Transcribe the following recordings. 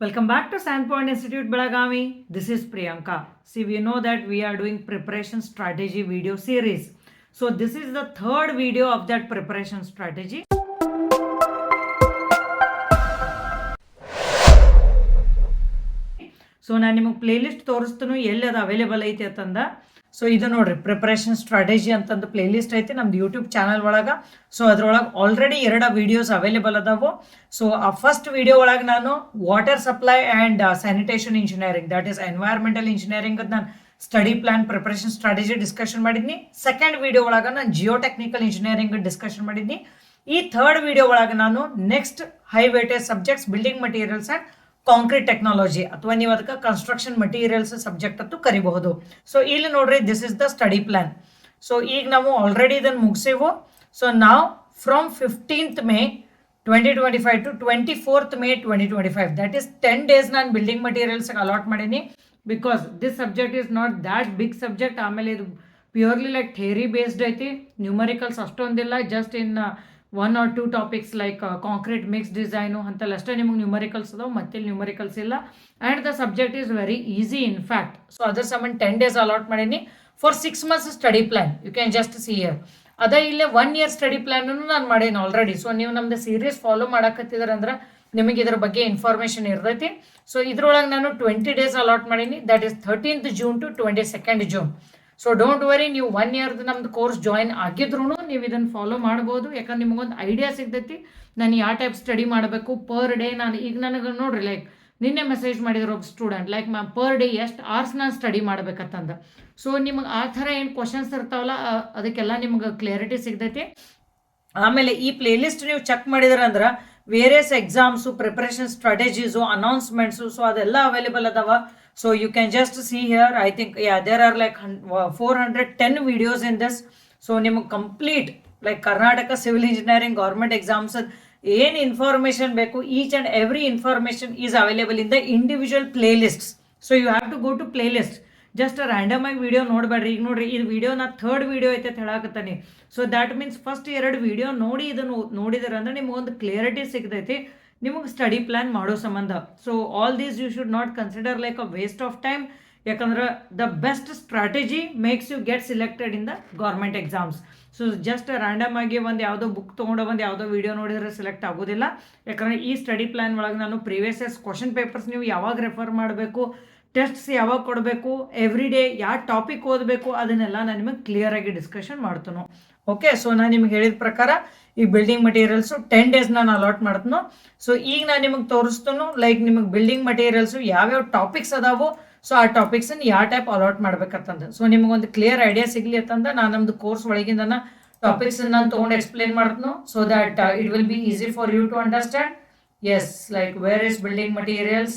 Welcome back to Sandpoint Institute Belagavi. This is Priyanka. See, we know that we are doing preparation strategy video series. So this is the third video of that preparation strategy. So ನಾನು ನಿಮಗೆ playlist ತೋರಿಸ್ತೀನಿ ಎಲ್ಲಿ ಅದು available ಐತಿ ಅಂತಂದ. So ಇದು ನೋಡ್ರಿ preparation strategy ಅಂತಂದು ಪ್ಲೇಲಿಸ್ಟ್ ಐತಿ ನಮ್ದು ಯೂಟ್ಯೂಬ್ ಚಾನಲ್ ಒಳಗೆ. ಸೊ ಅದ್ರೊಳಗೆ ಆಲ್ರೆಡಿ 2 ವಿಡಿಯೋಸ್ ಅವೈಲೇಬಲ್ ಅದಾವು. ಸೊ ಆ ಫಸ್ಟ್ ವಿಡಿಯೋ ಒಳಗೆ ನಾನು water supply and sanitation engineering, that is environmental engineering ಅದು ನಾನು study plan preparation strategy discussion ಮಾಡಿದ್ನಿ. ಸೆಕೆಂಡ್ ವಿಡಿಯೋ ಒಳಗೆ ನಾನು ಜಿಯೋ ಟೆಕ್ನಿಕಲ್ ಇಂಜಿನಿಯರಿಂಗ್ ಡಿಸ್ಕಷನ್ ಮಾಡಿದ್ನಿ. ಈ ಥರ್ಡ್ ವಿಡಿಯೋ ಒಳಗೆ ನಾನು next high weightage subjects building materials and concrete technology ಅಥವಾ ನೀವು ಅದಕ್ಕೆ ಕನ್ಸ್ಟ್ರಕ್ಷನ್ ಮಟೀರಿಯಲ್ಸ್ ಸಬ್ಜೆಕ್ಟ್ ಅಂತೂ ಕರಿಬಹುದು. ಸೊ ಇಲ್ಲಿ ನೋಡ್ರಿ, this is the study plan. So ಈಗ ನಾವು ಆಲ್ರೆಡಿ ಇದನ್ನು ಮುಗಿಸೇವು. ಸೊ ನಾವು from 15th May 2025 to 24th May 2025, that is 10 days ನಾನು ಬಿಲ್ಡಿಂಗ್ ಮಟೀರಿಯಲ್ಸ್ ಅಲಾಟ್ ಮಾಡೀನಿ. Because this subject is not that big subject. ಆಮೇಲೆ ಇದು ಪ್ಯೂರ್ಲಿ ಲೈಕ್ ಥಿಯರಿ ಬೇಸ್ಡ್ ಐತಿ. ನ್ಯೂಮರಿಕಲ್ಸ್ ಅಷ್ಟೊಂದಿಲ್ಲ, just in 1 or 2 topics like concrete mix design ಅಂತಲ್ಲ ಅಷ್ಟೇ ನಿಮಗೆ numericals ಅದಾವೆ, ಮತ್ತೆ ನ್ಯೂಮರಿಕಲ್ಸ್ ಇಲ್ಲ. And the subject is very easy in fact. So ಅದರ ಸಂಬಂಧ 10 days ಅಲಾಟ್ ಮಾಡೀನಿ for 6 months study plan. You can just see here. ಅದೇ ಇಲ್ಲೇ 1 year ಸ್ಟಡಿ ಪ್ಲಾನೂ ನಾನು ಮಾಡೀನಿ ಆಲ್ರೆಡಿ. ಸೊ ನೀವು ನಮ್ದು ಸೀರೀಸ್ ಫಾಲೋ ಮಾಡಕತ್ತಿದ್ರೆ ಅಂದ್ರೆ ನಿಮಗೆ ಇದ್ರ ಬಗ್ಗೆ ಇನ್ಫಾರ್ಮೇಷನ್ ಇರ್ತೈತಿ. ಸೊ ಇದ್ರೊಳಗೆ ನಾನು 20 days ಅಲಾಟ್ ಮಾಡೀನಿ, that is 13th June to 22nd June. So don't worry, ನೀವು 1 year ನಮ್ದು ಕೋರ್ಸ್ ಜಾಯಿನ್ ಆಗಿದ್ರು ನೀವು ಇದನ್ನು ಫಾಲೋ ಮಾಡ್ಬೋದು. ಯಾಕಂದ್ರೆ ನಿಮಗೊಂದು ಐಡಿಯಾ ಸಿಗ್ತೈತಿ ನಾನು ಯಾವ ಟೈಪ್ ಸ್ಟಡಿ ಮಾಡಬೇಕು ಪರ್ ಡೇ. ನಾನು ಈಗ ನನಗೆ ನೋಡ್ರಿ, ಲೈಕ್ ನಿನ್ನೆ ಮೆಸೇಜ್ ಮಾಡಿದ್ರು ಒಬ್ಬ student, like ma'am per day ಎಷ್ಟು ಅವರ್ಸ್ ನಾನು ಸ್ಟಡಿ ಮಾಡ್ಬೇಕಂತಂದು. ಸೊ ನಿಮಗೆ ಆ ಥರ ಏನು ಕ್ವಶನ್ಸ್ ಇರ್ತಾವಲ್ಲ ಅದಕ್ಕೆಲ್ಲ ನಿಮ್ಗೆ ಕ್ಲಿಯರಿಟಿ ಸಿಗ್ತೈತಿ. ಆಮೇಲೆ ಈ ಪ್ಲೇಲಿಸ್ಟ್ ನೀವು ಚೆಕ್ ಮಾಡಿದ್ರೆ ಅಂದ್ರೆ various exams, preparation strategies, announcements, so ಅದೆಲ್ಲ ಅವೈಲೇಬಲ್ ಅದಾವ. So you can just see here, I think, yeah, there are like 410 videos in this. So ನಿಮಗೆ complete like Karnataka civil engineering government exams ಏನು information ಬೇಕು, each and every information is available in the individual playlists. So you have to go to playlist. Just random ಆಗಿ video ನೋಡಬೇಡ್ರಿ. ಈಗ ನೋಡ್ರಿ, ಇದು video ನಾ third video ಐತೆ ಅಂತ ಹೇಳಕತ್ತಾನೆ. So that means first 2 video ನೋಡಿ ಇದನ್ನು ನೋಡಿದಾರೆ ಅಂದ್ರೆ ನಿಮಗೊಂದು ಕ್ಲಿಯರಿಟಿ ಸಿಗ್ತೈತಿ ನಿಮಗೆ ಸ್ಟಡಿ ಪ್ಲಾನ್ ಮಾಡೋ ಸಂಬಂಧ. So all these you should not consider like a waste of time. ಯಾಕಂದ್ರೆ the best strategy makes you get selected in the government exams. So just random ಆಗಿ ಒಂದು ಯಾವುದೋ ಬುಕ್ ತೊಗೊಂಡು ಒಂದು ಯಾವುದೋ ವಿಡಿಯೋ ನೋಡಿದ್ರೆ ಸೆಲೆಕ್ಟ್ ಆಗೋದಿಲ್ಲ. ಯಾಕಂದರೆ ಈ ಸ್ಟಡಿ ಪ್ಲಾನ್ ಒಳಗೆ ನಾನು ಪ್ರೀವಿಯಸ್ ಇಯರ್ಸ್ ಕ್ವಶನ್ ಪೇಪರ್ಸ್ ನೀವು ಯಾವಾಗ ರೆಫರ್ ಮಾಡಬೇಕು, ಟೆಸ್ಟ್ಸ್ ಯಾವಾಗ ಕೊಡಬೇಕು, ಎವ್ರಿ ಡೇ ಯಾವ ಟಾಪಿಕ್ ಓದಬೇಕು, ಅದನ್ನೆಲ್ಲ ನಾನು ನಿಮಗೆ ಕ್ಲಿಯರಾಗಿ ಡಿಸ್ಕಷನ್ ಮಾಡ್ತೀನಿ. ಓಕೆ, ಸೊ ನಾನು ನಿಮ್ಗೆ ಹೇಳಿದ ಪ್ರಕಾರ ಈ ಬಿಲ್ಡಿಂಗ್ ಮಟೀರಿಯಲ್ಸು 10 days ನಾನು ಅಲಾಟ್ ಮಾಡ್ತೀನಿ. ಸೊ ಈಗ ನಾನು ನಿಮಗೆ ತೋರಿಸ್ತೀನಿ ಲೈಕ್ ನಿಮಗೆ ಬಿಲ್ಡಿಂಗ್ ಮಟೀರಿಯಲ್ಸು ಯಾವ್ಯಾವ ಟಾಪಿಕ್ಸ್ ಅದಾವೋ, ಸೊ ಆ ಟಾಪಿಕ್ಸನ್ನು ಯಾವ ಟೈಪ್ ಅಲಾಟ್ ಮಾಡ್ಬೇಕಂತಂದು. ಸೊ ನಿಮಗೊಂದು ಕ್ಲಿಯರ್ ಐಡಿಯಾ ಸಿಗಲಿ ಅಂತಂದ ನಾನು ನಮ್ಮದು ಕೋರ್ಸ್ ಒಳಗಿಂದ ಟಾಪಿಕ್ಸ್ ನಾನು ತೊಗೊಂಡು ಎಕ್ಸ್ಪ್ಲೇನ್ ಮಾಡ್ತೀನಿ. So that it will be easy for you to understand. Yes, like where is building materials.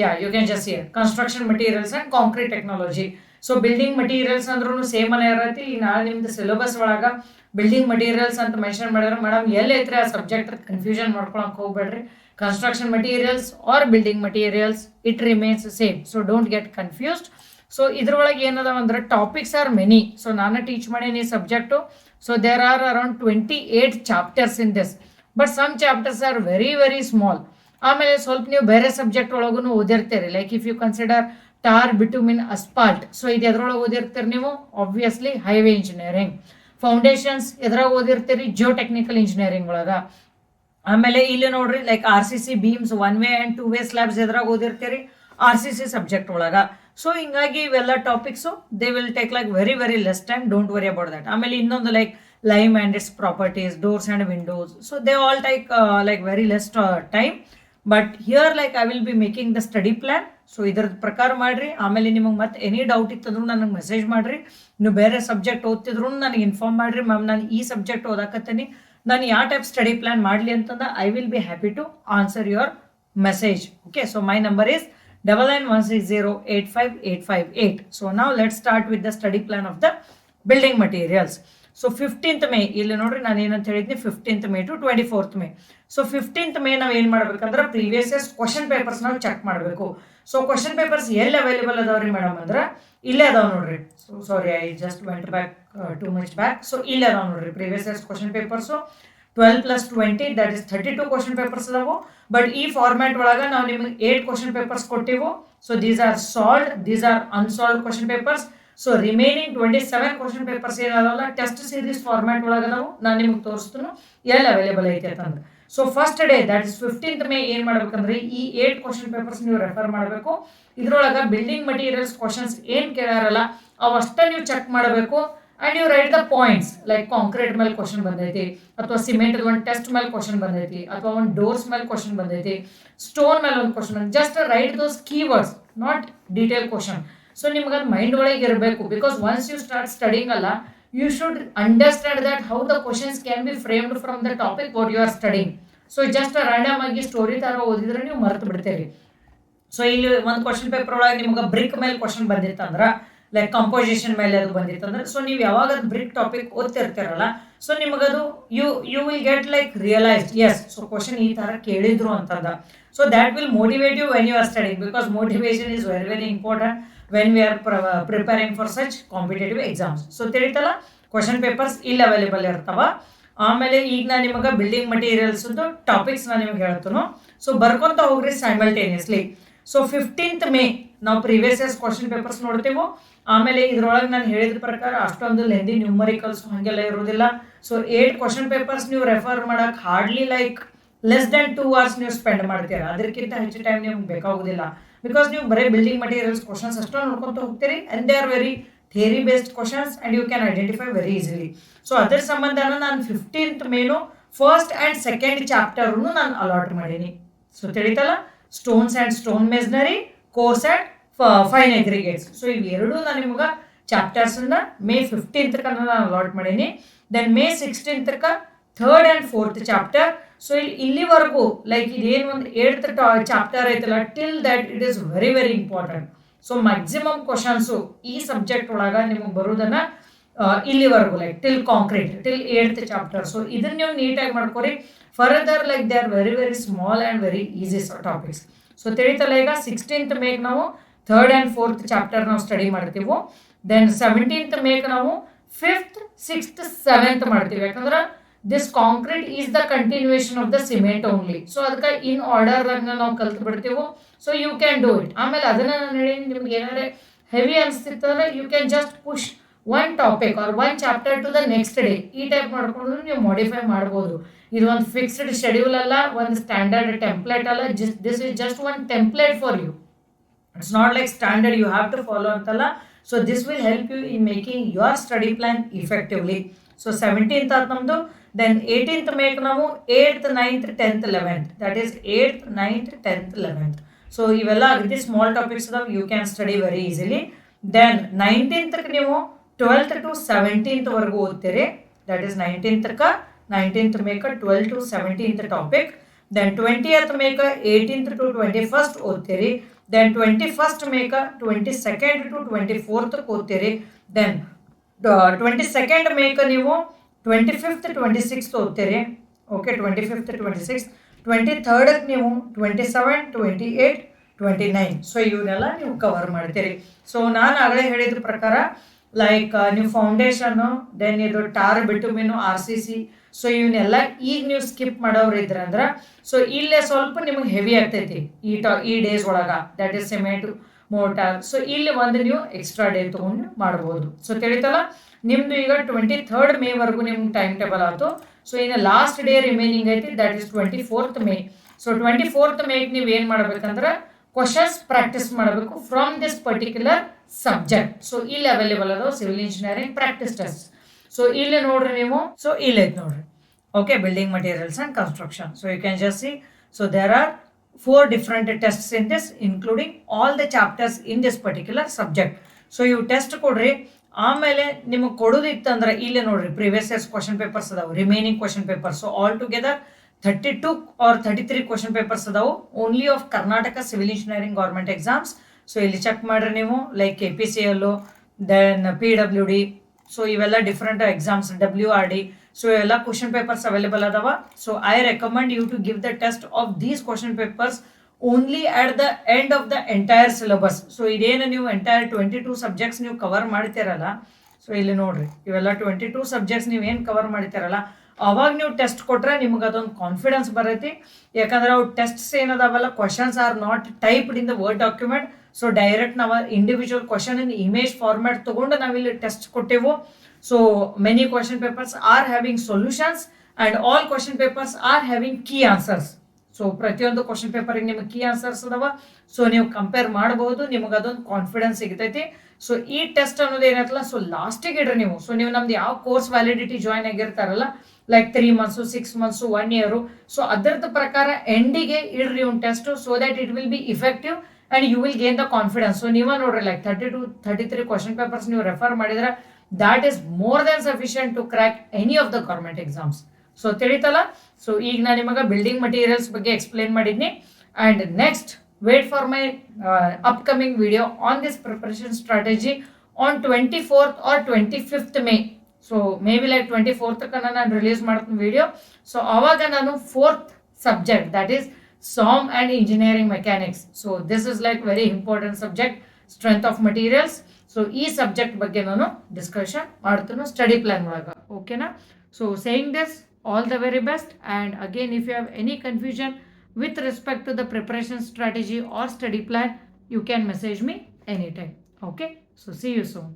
Yeah, you can just see it. Construction materials and concrete technology. So building materials ಅಂದ್ರೂ same ಅನ್ನ ಇರತ್ತೆ. ಈಗ ನಾಳೆ ನಿಮ್ದು syllabus ಒಳಗೆ building materials ಅಂತ mention ಮಾಡಿದ್ರೆ madam ಎಲ್ಲಿ ಐತ್ರಿ ಆ ಸಬ್ಜೆಕ್ಟ್ ಕನ್ಫ್ಯೂಷನ್ ಮಾಡ್ಕೊಳಕ್ ಹೋಗ್ಬೇಡ್ರಿ. Construction materials or building materials, it remains same. So don't get confused. So ಇದ್ರೊಳಗೆ ಏನದಾವ ಅಂದ್ರೆ ಟಾಪಿಕ್ಸ್ ಆರ್ ಮೆನಿ. ಸೊ ನಾನು ಟೀಚ್ ಮಾಡೀನಿ ಈ subject. So there are around 28 chapters in this, but some chapters are very very small. ಆಮೇಲೆ ಸ್ವಲ್ಪ ನೀವು ಬೇರೆ ಸಬ್ಜೆಕ್ಟ್ ಒಳಗೂ ಓದಿರ್ತೀರಿ, like if you consider tar, bitumen, asphalt. So ಇದು ಎದ್ರೊಳಗೆ ಓದಿರ್ತೀರಿ ನೀವು? Obviously highway engineering. ಫೌಂಡೇಶನ್ಸ್ ಎದ್ರಾಗ ಓದಿರ್ತೀರಿ? ಜಿಯೋ ಟೆಕ್ನಿಕಲ್ ಇಂಜಿನಿಯರಿಂಗ್ ಒಳಗೆ. ಆಮೇಲೆ ಇಲ್ಲಿ ನೋಡ್ರಿ, like RCC beams, 1 way and 2 way slabs ಎದ್ರಾಗ ಓದಿರ್ತೀರಿ? RCC ಸಬ್ಜೆಕ್ಟ್ ಒಳಗೆ. ಸೊ ಹಿಂಗಾಗಿ ಇವೆಲ್ಲ topics they will take like very very less time. Don't worry about that. ಆಮೇಲೆ ಇನ್ನೊಂದು like lime and its properties, doors and Windows. So they all take like very less time. But here like I will B making the study plan. So ಇದ್ರದ್ದು ಪ್ರಕಾರ ಮಾಡಿರಿ. ಆಮೇಲೆ ನಿಮಗೆ ಮತ್ತೆ any doubt ಇತ್ತಂದ್ರೂ ನನಗೆ message ಮಾಡಿರಿ. ನೀವು ಬೇರೆ ಸಬ್ಜೆಕ್ಟ್ ಓದ್ತಿದ್ರು ನನಗೆ ಇನ್ಫಾರ್ಮ್ ಮಾಡಿರಿ, ಮ್ಯಾಮ್ ನಾನು ಈ ಸಬ್ಜೆಕ್ಟ್ ಓದಾಕತ್ತೀನಿ, ನಾನು ಯಾವ ಟೈಪ್ ಸ್ಟಡಿ ಪ್ಲಾನ್ ಮಾಡಲಿ ಅಂತಂದ I will be happy to answer your message. Okay, so my number is 9916085858. So ನಾವು let start with the study plan of the building materials. So 15th May ಇಲ್ಲಿ ನೋಡ್ರಿ, ನಾನು ಏನಂತ ಹೇಳಿದ್ನಿ 15th May to 24th May. So 15th May ನಾವು ಏನು ಮಾಡ್ಬೇಕಂದ್ರೆ previous years question papers ನಾವು ಚೆಕ್ ಮಾಡಬೇಕು. ಸೊ ಕ್ವಶನ್ ಪೇಪರ್ಸ್ ಎಲ್ಲಿ ಅವೈಲೇಬಲ್ ಅದಾವ್ರಿ ಮೇಡಮ್ ಅಂದ್ರೆ ಇಲ್ಲೇ ಅದಾವ ನೋಡ್ರಿ. So sorry, I just went back to much back. So ಇಲ್ಲೇ ಅದಾವ ನೋಡ್ರಿ previous years question papers. 12+20 that is 32 question papers ಅದಾವು. ಬಟ್ ಈ ಫಾರ್ಮ್ಯಾಟ್ ಒಳಗೆ ನಾವು ನಿಮಗೆ 8 ಕ್ವಶನ್ ಪೇಪರ್ಸ್ ಕೊಟ್ಟಿವು. So these are solved, these are unsolved question papers. So remaining 27 question papers ಏನಾದಲ್ಲ ಟೆಸ್ಟ್ ಸೀರೀಸ್ ಫಾರ್ಮ್ಯಾಟ್ ಒಳಗೆ ನಾನು ನಿಮಗೆ ತೋರಿಸ್ತೀನಿ ಎಲ್ಲಿ ಅವೈಲೇಬಲ್ ಐತೆ ಅಂತಂದ್ರೆ. So first day that is 15th May ಏನ್ ಮಾಡ್ಬೇಕಂದ್ರೆ ಈ 8 ಕ್ವಶನ್ ಪೇಪರ್ಸ್ ನೀವು ರೆಫರ್ ಮಾಡಬೇಕು. ಇದ್ರೊಳಗೆ ಬಿಲ್ಡಿಂಗ್ ಮಟೀರಿಯಲ್ಸ್ ಕ್ವಶನ್ಸ್ ಏನ್ ಕೇಳಾರಲ್ಲ ಅವಷ್ಟ ನೀವು ಚೆಕ್ ಮಾಡಬೇಕು. And you write the points like concrete ಮೇಲೆ ಕ್ವಶನ್ ಬಂದೈತಿ, ಅಥವಾ ಸಿಮೆಂಟ್ ಒಂದು ಟೆಸ್ಟ್ ಮೇಲೆ ಕ್ವಶನ್ ಬಂದೈತಿ, ಅಥವಾ ಒಂದು ಡೋರ್ಸ್ ಮೇಲೆ ಕ್ವಶನ್ ಬಂದೈತಿ, ಸ್ಟೋನ್ ಮೇಲೆ ಒಂದು ಕ್ವಶನ್ ಬಂದೈತಿ. Just write those keywords, not detail question. So ನಿಮ್ಗೆ ಅದು ಮೈಂಡ್ ಒಳಗೆ ಇರಬೇಕು. Because once you start studying ಅಲ್ಲ, you should understand that how the questions can be framed from the topic what you are studying. So just random ಆಗಿ story ತರ ಓದಿದ್ರೆ ನೀವು ಮರೆತು ಬಿಡ್ತೀರಿ. ಸೊ ಇಲ್ಲಿ ಒಂದು ಕ್ವಶನ್ ಪೇಪರ್ ಒಳಗೆ ನಿಮ್ಗೆ ಬ್ರಿಕ್ ಮೇಲೆ ಕ್ವಶನ್ ಬಂದಿತ್ತಂದ್ರ ಲೈಕ್ ಕಂಪೋಸಿಷನ್ ಮೇಲೆ ಅದು ಬಂದಿತ್ತಂದ್ರೆ, ಸೊ ನೀವು ಯಾವಾಗ ಅದು ಬ್ರಿಕ್ ಟಾಪಿಕ್ ಓದ್ತಿರ್ತೀರಲ್ಲ, ಸೊ ನಿಮಗದು you will get like realised as so question ಈ ತರ ಕೇಳಿದ್ರು ಅಂತಂದ. So that will motivate you when you are studying, because motivation is very very important when we are preparing for such competitive exams. So ತಿಳಿತಲ್ಲ question papers ಇಲ್ಲಿ available ಇರ್ತಾವ. ಆಮೇಲೆ ಈಗ ನಾನು ನಿಮಗೆ ಬಿಲ್ಡಿಂಗ್ ಮಟೀರಿಯಲ್ಸ್ ಟಾಪಿಕ್ಸ್ ನಾನು ನಿಮ್ಗೆ ಹೇಳ್ತೇನೆ. ಸೊ ಬರ್ಕೊಂತ ಹೋಗ್ರಿ ಸೈಮಲ್ಟೇನಿಯಸ್ಲಿ. ಸೊ 15th ಮೇ ನಾವು ಪ್ರೀವಿಯಸ್ ಇಯರ್ಸ್ ಕ್ವಶನ್ ಪೇಪರ್ಸ್ ನೋಡ್ತೇವೆ. ಆಮೇಲೆ ಇದ್ರೊಳಗೆ ನಾನು ಹೇಳಿದ ಪ್ರಕಾರ ಅಷ್ಟೊಂದು ಲೆಂದಿ ನ್ಯೂಮರಿಕಲ್ಸ್ ಹಾಗೆಲ್ಲ ಇರೋದಿಲ್ಲ. ಸೊ 8 ಕ್ವಶನ್ ಪೇಪರ್ಸ್ ನೀವು ರೆಫರ್ ಮಾಡಕ್ hardly like less than 2 hours ನೀವು ಸ್ಪೆಂಡ್ ಮಾಡ್ತೀರಾ. ಅದಕ್ಕಿಂತ ಹೆಚ್ಚು ಟೈಮ್ ನಿಮ್ಗೆ ಬೇಕಾಗೋದಿಲ್ಲ. ಬಿಕಾಸ್ ನೀವು ಬರೀ ಬಿಲ್ಡಿಂಗ್ ಮಟೀರಿಯಲ್ಸ್ ಕ್ವಶನ್ಸ್ ಅಷ್ಟೇ ನೋಡ್ಕೊಂತ ಹೋಗ್ತೀರಿ and they are very theory based questions and you can identify very easily. So ಅದರ ಸಂಬಂಧನ ನಾನು 15th ಮೇನು ಫಸ್ಟ್ ಆ್ಯಂಡ್ ಸೆಕೆಂಡ್ ಚಾಪ್ಟರ್ನು ನಾನು ಅಲಾಟ್ ಮಾಡೀನಿ. ಸೊ ತಿಳಿತಲ್ಲ stones and stone masonry, coarse and fine aggregates. So ಇವೆರಡೂ ನಾನು ನಿಮ್ಗೆ ಚಾಪ್ಟರ್ಸನ್ನ ಮೇ 15th ನಾನು ಅಲಾಟ್ ಮಾಡೀನಿ. Then May 16th third and fourth chapter. So ಇಲ್ಲಿವರೆಗೂ ಲೈಕ್ ಇದೇನು ಒಂದು 8th ಚಾಪ್ಟರ್ ಐತಲ್ಲ till that it is very very important. So maximum questions ಈ ಸಬ್ಜೆಕ್ಟ್ ಒಳಗೆ ನಿಮಗೆ ಬರೋದನ್ನ ಇಲ್ಲಿವರೆಗೂ like till concrete till 8th chapter. So ಇದನ್ನ ನೀವು ನೀಟಾಗಿ ಮಾಡ್ಕೊರಿ. Further like they are very very small and very easy topics. So ತಿಳಿತಲ್ಲ ಈಗ 16th ಮೇಗೆ ನಾವು ಥರ್ಡ್ ಆ್ಯಂಡ್ ಫೋರ್ತ್ ಚಾಪ್ಟರ್ ನಾವು ಸ್ಟಡಿ ಮಾಡ್ತೀವಿ. ದೆನ್ 17th ಮೇಗೆ ನಾವು 5th 6th 7th ಮಾಡ್ತೀವಿ. ಯಾಕಂದ್ರೆ this concrete is the continuation of the cement only. So ಅದಕ್ಕೆ ಇನ್ ಆರ್ಡರ್ ನಾವು ಕಲ್ತು ಬಿಡ್ತೀವಿ. So you can do it. ಆಮೇಲೆ ಅದನ್ನ ನಾನು ಹೇಳಿ ನಿಮ್ಗೆ ಏನಾದ್ರೆ ಹೆವಿ ಅನಿಸ್ತಿತ್ತಂದ್ರೆ you can just push one topic or one chapter to the next day. ಈ ಟೈಪ್ ಮಾಡ್ಕೊಂಡು ನೀವು ಮಾಡಿಫೈ ಮಾಡ್ಬೋದು. ಇದು ಒಂದು ಫಿಕ್ಸ್ಡ್ ಶೆಡ್ಯೂಲ್ ಅಲ್ಲ, ಒಂದು ಸ್ಟ್ಯಾಂಡರ್ಡ್ ಟೆಂಪ್ಲೇಟ್ ಅಲ್ಲ. This is just one template for you. It's not like standard you have to follow ಅಂತಲ್ಲ. So this will help you in making your study plan effectively. So 17th ಆದ ನಮ್ಮದು. Then 18th make ನಾವು 8th 9th 10th 11th that is 8th 9th 10th 11th. So ಇವೆಲ್ಲ ಅಗದಿ small topics ಅದಾವ, you can study very easily. Then 19th ನೀವು 12th to 17th ವರೆಗೂ ಓದ್ತೀರಿ. That is 19th ಮೇಕ 12 to 17th ಟಾಪಿಕ್. Then 20th ಮೇಕ 18th to 21st ಓದ್ತೀರಿ. ದೆನ್ 21st ಮೇಕ 22nd to 24th ಓದ್ತೀರಿ. ದೆನ್ 22nd ಮೇಕ ನೀವು 25th 26th ಓದ್ತೀರಿ. Okay 25th 26th. 23rd ನೀವು 27 28 29. ಸೊ ಇವನ್ನೆಲ್ಲ ನೀವು ಕವರ್ ಮಾಡ್ತೀರಿ. ಸೊ ನಾನು ಆಗಲೇ ಹೇಳಿದ ಪ್ರಕಾರ ಲೈಕ್ ನೀವು ಫೌಂಡೇಶನ್ನು, ದೆನ್ ಇದು ಟಾರ್ ಬಿಟುಮಿನು RCC, ಸೊ ಇವನ್ನೆಲ್ಲ ಈಗ ನೀವು ಸ್ಕಿಪ್ ಮಾಡೋರು ಇದ್ರಂದ್ರೆ ಸೊ ಇಲ್ಲೇ ಸ್ವಲ್ಪ ನಿಮಗೆ ಹೆವಿ ಆಗ್ತೈತಿ ಈ ಡೇಸ್ ಒಳಗೆ. That is cement motor. So ಇಲ್ಲಿ ಒಂದು ನೀವು ಎಕ್ಸ್ಟ್ರಾ ಡೇ ತೊಗೊಂಡು ಮಾಡ್ಬೋದು. ಸೊ ತಿಳಿತಲ್ಲ ನಿಮ್ದು ಈಗ 23rd ಮೇವರೆಗೂ ನಿಮ್ಗೆ ಟೈಮ್ ಟೇಬಲ್ ಆಯ್ತು. ಸೊ ಇನ್ನು ಲಾಸ್ಟ್ ಡೇ ರಿಮೈನಿಂಗ್ ಐತಿ that is 24th May. So 24th ಮೇಗೆ ನೀವು ಏನು ಮಾಡ್ಬೇಕಂದ್ರೆ ಕ್ವಶನ್ಸ್ ಪ್ರಾಕ್ಟೀಸ್ ಮಾಡಬೇಕು from this particular subject. So ಇಲ್ಲಿ ಅವೈಲೇಬಲ್ ಅದಾವ civil engineering practice test. So ಇಲ್ಲಿ ನೋಡ್ರಿ ನೀವು. ಸೊ ಇಲ್ಲೈತೆ ನೋಡ್ರಿ. Okay building materials and construction. So you can just see. So there are 4 different tests in this, including all the chapters in this particular subject. So ಇವು test ಕೊಡ್ರಿ. ಆಮೇಲೆ ನಿಮಗೆ ಕೊಡೋದಿತ್ತಂದ್ರೆ ಇಲ್ಲಿ ನೋಡ್ರಿ ಪ್ರೀವಿಯಸ್ ಇಯರ್ಸ್ ಕ್ವಶನ್ ಪೇಪರ್ಸ್ ಅದಾವು, remaining question papers. So altogether 32 or 33 question papers ಅದಾವು only of Karnataka civil engineering government exams. So ಇಲ್ಲಿ ಚೆಕ್ ಮಾಡ್ರಿ ನೀವು like KPCL, then PWD. So ಇವೆಲ್ಲ ಡಿಫ್ರೆಂಟ್ ಎಕ್ಸಾಮ್ಸ್, WRD. ಸೊ ಎಲ್ಲ ಕ್ವಶನ್ ಪೇಪರ್ಸ್ ಅವೈಲೇಬಲ್ ಅದಾವ. So I recommend you to give the test of these question papers only at the end of the entire syllabus. So ಇದೇನು ನೀವು entire 22 subjects ನೀವು cover ಮಾಡ್ತೀರಲ್ಲ, so ಇಲ್ಲಿ ನೋಡ್ರಿ ಇವೆಲ್ಲ 22 subjects ನೀವು ಏನು ಕವರ್ ಮಾಡ್ತೀರಲ್ಲ ಅವಾಗ ನೀವು ಟೆಸ್ಟ್ ಕೊಟ್ರೆ ನಿಮ್ಗೆ ಅದೊಂದು ಕಾನ್ಫಿಡೆನ್ಸ್ ಬರೈತಿ. ಯಾಕಂದ್ರೆ ಅವು ಟೆಸ್ಟ್ಸ್ ಏನದಾವಲ್ಲ, questions are not typed in the word document. So direct ನಾವು individual question in image format ತಗೊಂಡು ನಾವಿಲ್ಲಿ ಟೆಸ್ಟ್ ಕೊಟ್ಟೆವು. So many question papers are having solutions and all question papers are having key answers. So ಪ್ರತಿಯೊಂದು question ಪೇಪರ್ಗೆ ನಿಮಗೆ key answers ಅದಾವ. So ನೀವು compare ಮಾಡಬಹುದು, ನಿಮಗೆ ಅದೊಂದು ಕಾನ್ಫಿಡೆನ್ಸ್ ಸಿಗ್ತೈತಿ. ಸೊ ಈ ಟೆಸ್ಟ್ ಅನ್ನೋದು ಏನೈತಲ್ಲ, ಸೊ ಲಾಸ್ಟಿಗೆ ಇಡ್ರಿ ನೀವು. ಸೊ ನೀವು ನಮ್ದು ಯಾವ ಕೋರ್ಸ್ ವ್ಯಾಲಿಡಿಟಿ ಜಾಯ್ನ್ ಆಗಿರ್ತಾರಲ್ಲ, like 3 months, 6 months, 1 year, so ಅದರದ ಪ್ರಕಾರ ಎಂಡಿಗೆ ಇಡ್ರಿ ಒಂದು test, so that it will be effective and you will gain the confidence. So ನೀವೇ ನೋಡ್ರಿ, ಲೈಕ್ 32-33 ಕ್ವಶನ್ ಪೇಪರ್ಸ್ ನೀವು ರೆಫರ್ ಮಾಡಿದ್ರೆ that is more than sufficient to crack any of the government exams. So ತಿಳಿತಲ್ಲ. So ಈಗ ನಾನು ನಿಮಗೆ building materials ಬಗ್ಗೆ explain ಮಾಡಿದ್ನಿ. And next wait for my upcoming video on this preparation strategy on 24th or 25th May. So may be like 24th ನಾನು release ಮಾಡ್ತೀನಿ video. So ಅವಾಗ ನಾನು 4th ಸಬ್ಜೆಕ್ಟ್, ದಟ್ ಈಸ್ ಸಾಮ್ and engineering mechanics. So this is like very important subject, strength of materials. So ಈ subject ಬಗ್ಗೆ ನಾನು discussion ಮಾಡ್ತೀನಿ study plan ಒಳಗೆ. ಓಕೆನಾ? So saying this, all the very best. And again, if you have any confusion with respect to the preparation strategy or study plan, you can message me anytime. Okay? So see you soon.